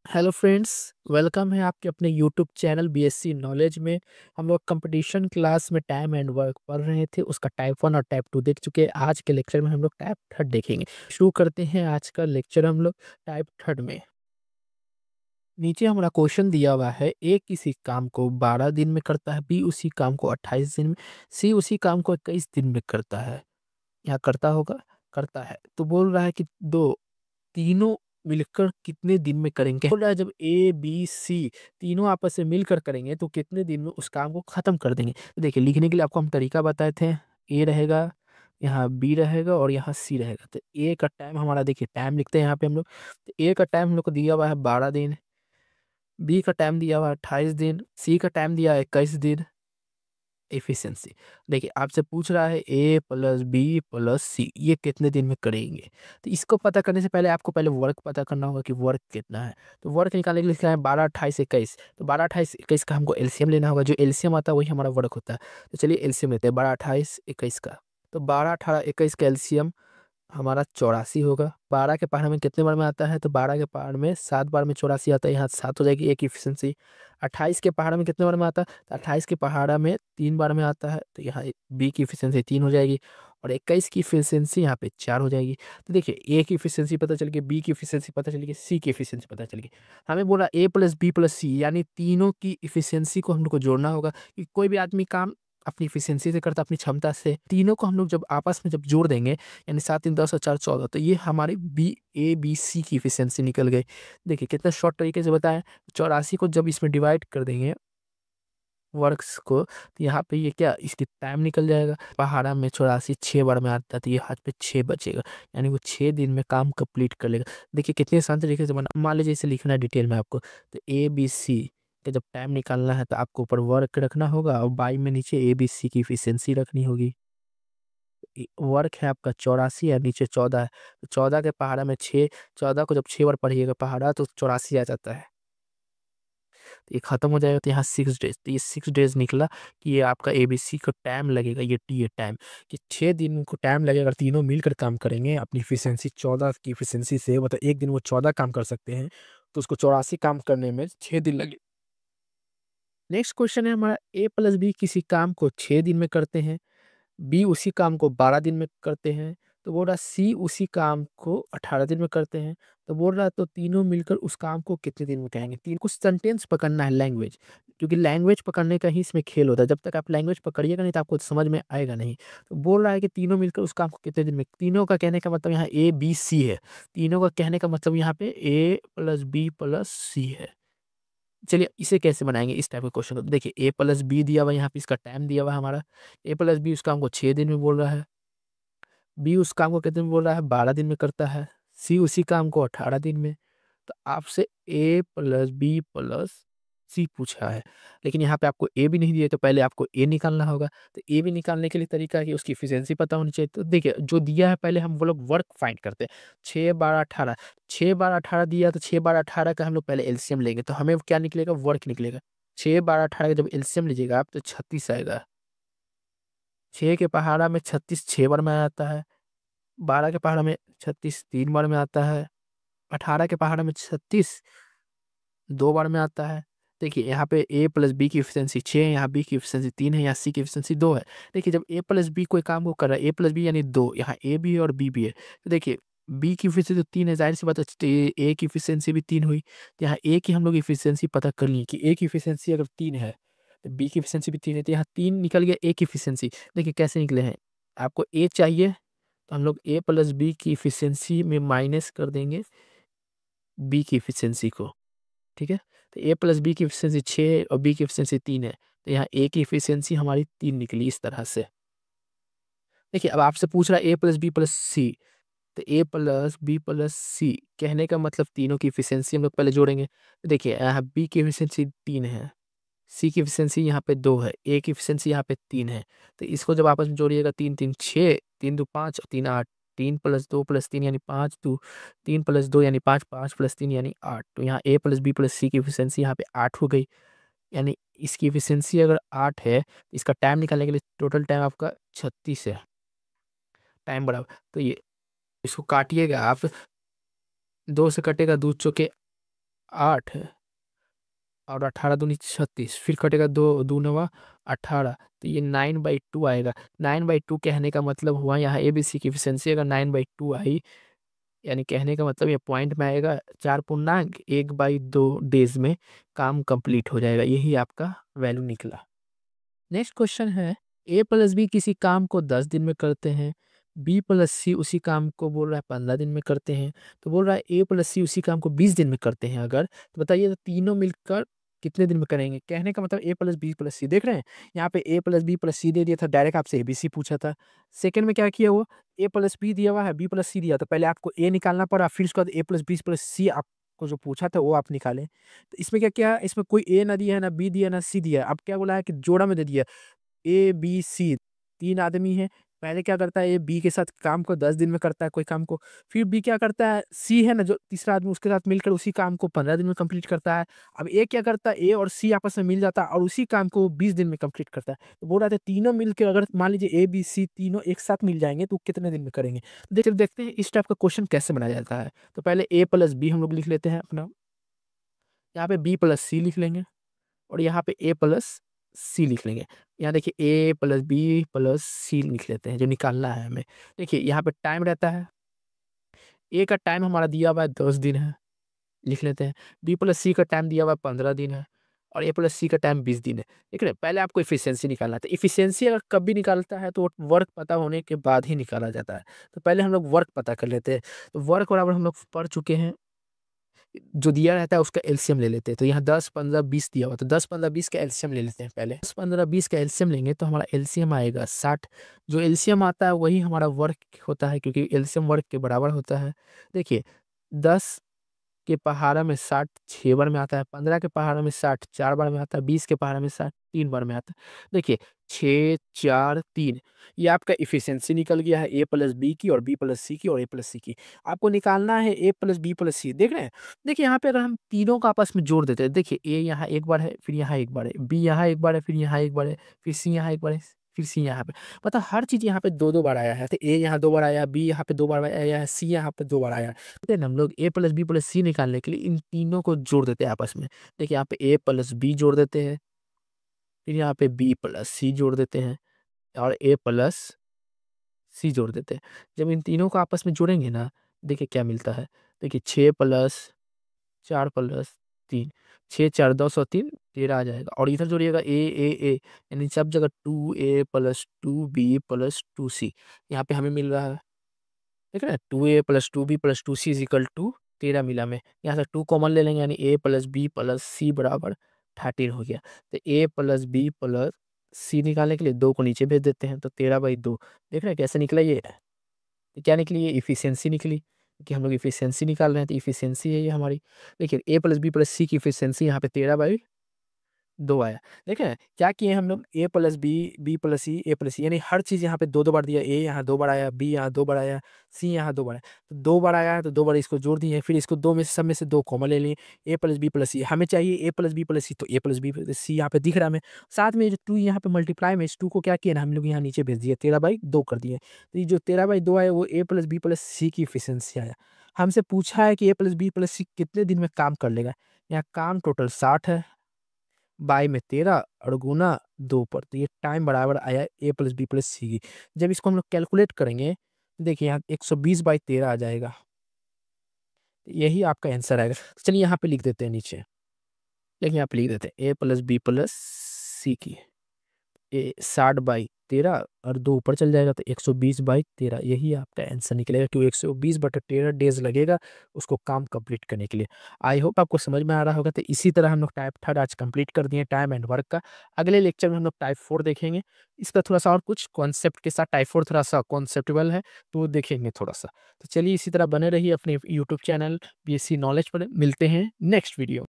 Hello friends, welcome है आपके अपने यूट्यूब चैनल बीएससी नॉलेज में। हम लोग कंपटीशन क्लास में टाइम एंड वर्क पढ़ रहे थे, उसका टाइप 1 और टाइप 2 देख चुके हैं। आज के लेक्चर में हम लोग टाइप 3 देखेंगे। शुरू करते हैं आज का लेक्चर हम लोग टाइप 3 में। नीचे हमारा क्वेश्चन दिया हुआ है, ए किसी काम को 12 दिन में करता है, बी उसी काम को 28 दिन में, सी उसी काम को 21 दिन में करता है। यहाँ करता होगा, करता है तो बोल रहा है कि दो तीनों मिलकर कितने दिन में करेंगे। बोल रहा है जब ए बी सी तीनों आपस में मिलकर करेंगे तो कितने दिन में उस काम को खत्म कर देंगे। तो देखिए, लिखने के लिए आपको हम तरीका बताए थे। ए रहेगा, यहाँ बी रहेगा और यहाँ सी रहेगा। तो ए का टाइम हमारा, देखिए टाइम लिखते हैं यहाँ पे हम लोग। तो ए का टाइम हम लोग को दिया हुआ है 12 दिन, बी का टाइम दिया हुआ है 28 दिन, सी का टाइम दिया है 21 दिन। एफिशिएंसी देखिए, आपसे पूछ रहा है ए प्लस बी प्लस सी ये कितने दिन में करेंगे। तो इसको पता करने से पहले आपको पहले वर्क पता करना होगा कि वर्क कितना है। तो वर्क निकालने के लिए लिखा है 12, 28, 21। तो 12, 28, 21 का हमको एलसीएम लेना होगा। जो एलसीएम आता है वही हमारा वर्क होता है। तो चलिए एलसीएम लेते हैं 12, 28, 21 का। तो 12, 18, 21 का एलसीएम हमारा 84 होगा। 12 के पहाड़ में कितने बार में आता है? तो 12 के पहाड़ में 7 बार में 84 आता है, यहाँ 7 हो जाएगी एक इफिशियंसी। 28 के पहाड़ में कितने बार में आता है? तो 28 के पहाड़ा में 3 बार में आता है, तो यहाँ बी की इफिशियंसी 3 हो जाएगी। और 21 की इफिशियंसी यहाँ पे 4 हो जाएगी। तो देखिए, ए की इफिशियंसी पता चल गई, बी की इफिशियंसी पता चल गई, सी की इफिशियंसी पता चल गई। हमें बोला ए प्लस बी प्लस सी यानी तीनों की इफिशियंसी को हम लोग को जोड़ना होगा कि कोई भी आदमी काम अपनी इफिशियंसी से करता, अपनी क्षमता से। तीनों को हम लोग जब आपस में जब जोड़ देंगे, यानी 7, 3, 10 और 4, 14, तो ये हमारी बी सी की इफिशियंसी निकल गई। देखिए कितना शॉर्ट तरीके से बताया। 84 को जब इसमें डिवाइड कर देंगे वर्क्स को, तो यहाँ पे ये क्या, इसकी टाइम निकल जाएगा। पहाड़ा में 84 6 बार में आता है, तो ये हाथ पे 6 बचेगा, यानी वो 6 दिन में काम कंप्लीट कर लेगा। देखिए कितने आसान तरीके से बना। मान लीजिए इसे लिखना है डिटेल में आपको, तो ए बी सी का जब टाइम निकालना है तो आपको ऊपर वर्क रखना होगा और बाई में नीचे ए बी सी की इफिशियंसी रखनी होगी। वर्क है आपका 84 है, नीचे 14 है। तो 14 के पहाड़ा में 6, 14 को जब 6 बार पढ़िएगा पहाड़ा तो 84 आ जाता है। तो ये खत्म हो जाएगा, तो यहाँ 6 डेज, तो ये 6 डेज निकला कि ये आपका एबीसी का टाइम लगेगा। ये टी ए टाइम कि 6 दिन को टाइम लगेगा। अगर तीनों मिलकर काम करेंगे अपनी इफिशियंसी 14 की इफिशियंसी से, मतलब एक दिन वो 14 काम कर सकते हैं, तो उसको 84 काम करने में 6 दिन लगे। नेक्स्ट क्वेश्चन है हमारा, ए प्लस बी किसी काम को 6 दिन में करते हैं, बी उसी काम को 12 दिन में करते हैं, तो बोल रहा सी उसी काम को 18 दिन में करते हैं। तो बोल रहा तो तीनों मिलकर उस काम को कितने दिन में कहेंगे। तीन कुछ सेंटेंस पकड़ना है, लैंग्वेज, क्योंकि लैंग्वेज पकड़ने का ही इसमें खेल होता है। जब तक आप लैंग्वेज पकड़िएगा नहीं तो आपको समझ में आएगा नहीं। तो बोल रहा है कि तीनों मिलकर उस काम को कितने दिन में। तीनों का कहने का मतलब यहाँ ए बी सी है। तीनों का कहने का मतलब यहाँ पे ए प्लस बी प्लस सी है। चलिए इसे कैसे बनाएंगे इस टाइप के क्वेश्चन को। देखिए ए प्लस बी दिया हुआ है, यहाँ पे इसका टाइम दिया हुआ है हमारा। ए प्लस बी उस काम को 6 दिन में बोल रहा है, बी उस काम को कितने में बोल रहा है, 12 दिन में करता है, सी उसी काम को 18 दिन में। तो आपसे ए प्लस बी प्लस सी पूछा है, लेकिन यहाँ पे आपको ए भी नहीं दिया, तो पहले आपको ए निकालना होगा। तो ए भी निकालने के लिए तरीका है कि उसकी इफिशियंसी पता होनी चाहिए। तो देखिए जो दिया है पहले हम वो लोग वर्क फाइंड करते हैं। 6, 12, 18, 6, 12, 18 दिया, तो 6, 12, 18 का हम लोग पहले एलसीएम लेंगे, तो हमें क्या निकलेगा, वर्क निकलेगा। 6, 12, 18 का जब एलसीएम लीजिएगा आप तो 36 आएगा। 6 के पहाड़ा में 36 6 बार में आता है, 12 के पहाड़ा में 36 3 बार में आता है, 18 के पहाड़ा में 36 2 बार में आता है। देखिए यहाँ पे ए प्लस बी की इफिशियंसी 6 है, यहाँ बी की इफिशियंसी 3 है, यहाँ सी की इफिशियंसी 2 है। देखिए जब ए प्लस बी कोई काम को कर रहा है, ए प्लस बी यानी 2, यहाँ ए भी है और बी भी है। तो देखिए बी की इफिशियंसी तो 3 है, जाहिर सी बात है, तो ए की इफिशियंसी भी 3 हुई। तो यहाँ ए की हम लोग इफिशियंसी पता कर लिए कि ए की इफिशियंसी अगर 3 है तो बी की इफिशियंसी भी 3 है। तो यहाँ 3 निकल गया ए की इफिशियंसी। देखिए कैसे निकले हैं, आपको ए चाहिए तो हम लोग ए प्लस बी की इफिशियंसी में माइनस कर देंगे बी की इफिशियंसी को। ठीक है, तो ए प्लस बी की इफिशियंसी 6 और बी की इफिशियंसी 3 है, तो यहाँ ए की इफिशियंसी हमारी 3 निकली इस तरह से। देखिए अब आपसे पूछ रहा है ए प्लस बी प्लस सी, तो ए प्लस बी प्लस सी कहने का मतलब तीनों की इफिशियंसी हम लोग पहले जोड़ेंगे। तो देखिए यहाँ बी की इफिशियंसी 3 है, सी की इफिशियंसी यहाँ पे 2 है, ए की इफिशियंसी यहाँ पे 3 है। तो इसको जब आपस में जोड़िएगा 3, 3, 6, 3, 2, 5 और 3, 8, 3 + 2 + 3 यानी 5, 3 + 2 यानी 5, 5 + 3 यानी 8। तो यहाँ ए प्लस बी प्लस सी की इफिशियंसी यहाँ पे 8 हो गई। यानी इसकी इफिशियंसी अगर 8 है, इसका टाइम निकालने के लिए टोटल टाइम आपका 36 है। टाइम बराबर, तो ये इसको काटिएगा आप, 2 से कटेगा 2 × 4 = 8 और 18 दूनी 36, फिर कटेगा 2 2 9 18, तो ये 9/2 आएगा। 9/2 कहने का मतलब हुआ यहाँ ABC की एफिशिएंसी अगर 9/2 आई, यानी कहने का मतलब ये पॉइंट में आएगा 4.1/2 डेज में काम कंप्लीट हो जाएगा। यही आपका वैल्यू निकला। नेक्स्ट क्वेश्चन है, A+B किसी काम को 10 दिन में करते हैं, B+C उसी काम को बोल रहा है 15 दिन में करते हैं, तो बोल रहा है A+C उसी काम को 20 दिन में करते हैं अगर, तो बताइए तो तीनों मिलकर कितने दिन में करेंगे। कहने का मतलब A+B+C देख रहे हैं, यहाँ पे A+B+C दे दिया था, डायरेक्ट आपसे ABC पूछा था। सेकंड में क्या किया वो, A+B दिया हुआ है, B+C दिया, तो पहले आपको A निकालना पड़ा, फिर उसके बाद A+B+C आपको जो पूछा था वो आप निकालें। तो इसमें क्या किया, इसमें कोई A ना दिया है, ना B दिया, ना C दिया है। अब क्या बोला है कि जोड़ा में दे दिया, ए बी सी, तीन आदमी हैं। पहले क्या करता है, ए बी के साथ काम को 10 दिन में करता है कोई काम को, फिर बी क्या करता है, सी है ना जो तीसरा आदमी, उसके साथ मिलकर उसी काम को 15 दिन में कंप्लीट करता है। अब ए क्या करता है, ए और सी आपस में मिल जाता है और उसी काम को 20 दिन में कंप्लीट करता है। तो बोल रहा था तीनों मिलकर अगर मान लीजिए ए बी सी तीनों एक साथ मिल जाएंगे तो कितने दिन में करेंगे। देखते हैं इस टाइप का क्वेश्चन कैसे बनाया जाता है। तो पहले A+B हम लोग लिख लेते हैं अपना, यहाँ पे B+C लिख लेंगे और यहाँ पे A+C लिख लेंगे। यहाँ देखिए A+B+C लिख लेते हैं जो निकालना है हमें। देखिए यहाँ पे टाइम रहता है, A का टाइम हमारा दिया हुआ है 10 दिन है, लिख लेते हैं। B+C का टाइम दिया हुआ है 15 दिन है और A+C का टाइम 20 दिन है। देख रहे हैं, पहले आपको इफिशियंसी निकालना था। इफिशियंसी अगर कभी निकालता है तो वर्क पता होने के बाद ही निकाला जाता है। तो पहले हम लोग वर्क पता कर लेते हैं। तो वर्क बराबर हम लोग पढ़ चुके हैं, जो दिया रहता है उसका एलसीएम ले लेते हैं। तो यहाँ 10 15 20 दिया हुआ, तो 10 15 20 का एलसीएम ले लेते हैं। पहले 10 15 20 का एलसीएम लेंगे तो हमारा एलसीएम आएगा 60। जो एलसीएम आता है वही हमारा वर्क होता है, क्योंकि एलसीएम वर्क के बराबर होता है। देखिए 10 के पहाड़ा में 60 6 बार में आता है, 15 के पहाड़ा में 60 4 बार में आता है, 20 के पहाड़ा में 60 3 बार में आता है। देखिए 6 4 3, ये आपका इफिशियंसी निकल गया है A+B की और B+C की और A+C की। आपको निकालना है A+B+C, देख रहे हैं। देखिए यहाँ पे अगर हम तीनों का आपस में जोड़ देते हैं, देखिए A यहाँ एक बार है, फिर यहाँ एक बार है, B यहाँ एक बार है, फिर यहाँ एक बार है, फिर C यहाँ एक बार है, फिर C यहाँ पे, मतलब हर चीज यहाँ पे दो दो बार आया है। तो A यहाँ 2 बार आया, B यहाँ पे 2 बार आया है, C यहाँ पे 2 बार आया है। हैं हम लोग A+B+C निकालने के लिए इन तीनों को जोड़ देते हैं आपस में। देखिए यहाँ पे A+B जोड़ देते हैं, फिर यहाँ पे B+C जोड़ देते हैं और A+C जोड़ देते हैं। जब इन तीनों को आपस में जोड़ेंगे ना, देखिए क्या मिलता है। देखिए 6+4+3, 6 4 10 और 3 13 आ जाएगा। और इधर जोड़िएगा A यानी सब जगह 2A+2B+2C। यहाँ पे हमें मिल रहा है, ठीक है, 2A+2B+2C इज इक्वल टू 13 मिला में। यहाँ से 2 कॉमन ले लेंगे, यानी A+B+C बराबर 13 हो गया। तो A+B+C निकालने के लिए 2 को नीचे भेज देते हैं, तो 13/2। देख रहे हैं कैसे निकला ये, तो क्या निकली, ये इफिशियंसी निकली, कि हम लोग इफिशियंसी निकाल रहे हैं, तो इफिशियंसी है ये हमारी। देखिए A+B+C की इफिशियंसी यहाँ पे 13/2 आया। देखें क्या किए हम लोग, A+B+C यानी हर चीज यहाँ पे दो दो बार दिया। A यहाँ 2 बार आया, B यहाँ 2 बार आया, C यहाँ 2 बार आया। तो 2 बार आया है तो 2 बार इसको जोड़ दिए, फिर इसको दो में से सब में से 2 कॉमन ले लिए। A+B+C हमें चाहिए, A+B+C, तो A+B+C यहाँ पे दिख रहा है हमें। साथ में जो 2 यहाँ पे मल्टीप्लाई में इस 2 को क्या किया ना, हम लोग यहाँ नीचे भेज दिए, 13/2 कर दिए। तो ये जो 13/2 आया वो A+B+C की इफिशियंसी आया। हमसे पूछा है कि A+B+C कितने दिन में काम कर लेगा। यहाँ काम टोटल 60 है, बाई में 13 और गुना 2 पर, तो ये टाइम बराबर आया A+B+C की। जब इसको हम लोग कैलकुलेट करेंगे, देखिए यहाँ 120/13 आ जाएगा। यही आपका आंसर आएगा। तो चलिए यहाँ पे लिख देते हैं नीचे, देखिए यहाँ पे लिख देते हैं A+B+C की, 60/13 और 2 ऊपर चल जाएगा, तो 120/13 यही आपका आंसर निकलेगा, क्योंकि 120/13 डेज लगेगा उसको काम कंप्लीट करने के लिए। आई होप आपको समझ में आ रहा होगा। तो इसी तरह हम लोग टाइप थर्ड आज कंप्लीट कर दिए, टाइम एंड वर्क का। अगले लेक्चर में हम लोग टाइप 4 देखेंगे, इसका थोड़ा सा और कुछ कॉन्सेप्ट के साथ। टाइप 4 थोड़ा सा कॉन्सेप्टेबल है तो वो देखेंगे थोड़ा सा। तो चलिए इसी तरह बने रहिए अपने यूट्यूब चैनल BSc नॉलेज पर। मिलते हैं नेक्स्ट वीडियो।